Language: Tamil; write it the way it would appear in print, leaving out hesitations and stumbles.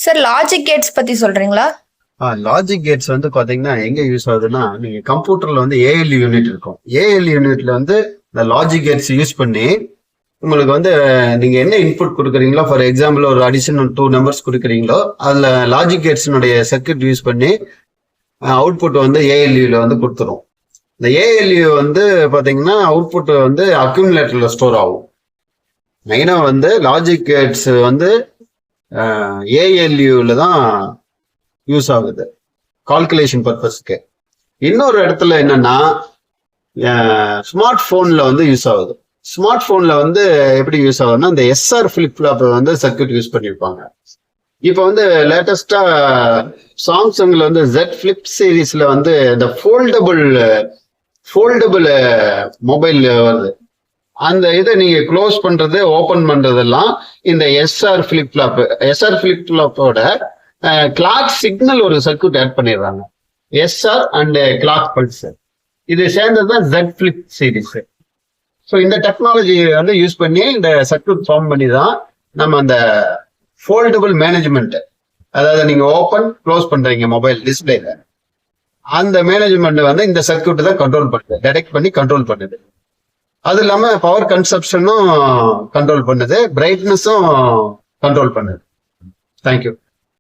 சார் லாஜிக் கேட்ஸ் பத்தி சொல்றீங்களா? லாஜிக் கேட்ஸ் வந்து பாத்தீங்கன்னா எங்க யூஸ் ஆகுதுன்னா, நீங்க கம்ப்யூட்டர்ல வந்து ஏஎல்யூ யூனிட் இருக்கும். ஏஎல்யூ யூனிட்ல வந்து இந்த லாஜிக் கேட்ஸ் யூஸ் பண்ணி உங்களுக்கு வந்து நீங்க என்ன இன்புட் கொடுக்குறீங்களோ, ஃபார் எக்ஸாம்பிள் ஒரு அடிஷனல் 2 நம்பர்ஸ் கொடுக்குறீங்களோ, அதுல லாஜிக் கேட்ஸினுடைய சர்க்கியூட் யூஸ் பண்ணி அவுட்புட் வந்து ஏஎல்யூல வந்து கொடுத்துரும். இந்த ஏஎல்யூ வந்து பாத்தீங்கன்னா அவுட்புட் வந்து அக்யூமுலேட்டர்ல ஸ்டோர் ஆகும். மெயினா வந்து லாஜிக் கேட்ஸ் வந்து ஏஎல்யூல தான் யூஸ் ஆகுது கால்குலேஷன் பர்பஸ்க்கு. இன்னொரு இடத்துல என்னன்னா ஸ்மார்ட் போன்ல வந்து யூஸ் ஆகுது. ஸ்மார்ட் போன்ல வந்து எப்படி யூஸ் ஆகுதுன்னா, இந்த எஸ்ஆர் ஃபிளிப் ஃப்ளாப் வந்து சர்க்கியூட் யூஸ் பண்ணிருப்பாங்க. இப்போ வந்து லேட்டஸ்டா சாம்சங்ல வந்து Z ஃபிளிப் சீரீஸ்ல வந்து இந்த ஃபோல்டபுள் மொபைல் வருது. அந்த இதை நீங்க க்ளோஸ் பண்றது ஓபன் பண்றதெல்லாம் இந்த எஸ்ஆர் ஃபிளிப் ஃபிளாப்போட கிளாக் சிக்னல் ஒரு சர்க்கியூட் ஆட் பண்ணிடுறாங்க. எஸ்ஆர் அண்ட் கிளாக் பல்ஸ் இது சேர்ந்ததுதான் Z ஃபிளிப் சீரீஸ். ஸோ இந்த டெக்னாலஜி வந்து யூஸ் பண்ணி இந்த சர்க்கியூட் ஃபார்ம் பண்ணி தான் நம்ம அந்த ஃபோல்டபுள் மேனேஜ்மெண்ட், அதாவது நீங்க ஓப்பன் க்ளோஸ் பண்றீங்க மொபைல் டிஸ்பிளேல, அந்த மேனேஜ்மெண்ட் வந்து இந்த சர்க்கியூட் தான் கண்ட்ரோல் பண்ணுது, டிடெக்ட் பண்ணி கண்ட்ரோல் பண்ணுது. அது இல்லாம பவர் கன்சப்ஷனும் கண்ட்ரோல் பண்ணுது, பிரைட்னஸும் கண்ட்ரோல் பண்ணுது. தேங்க்யூ.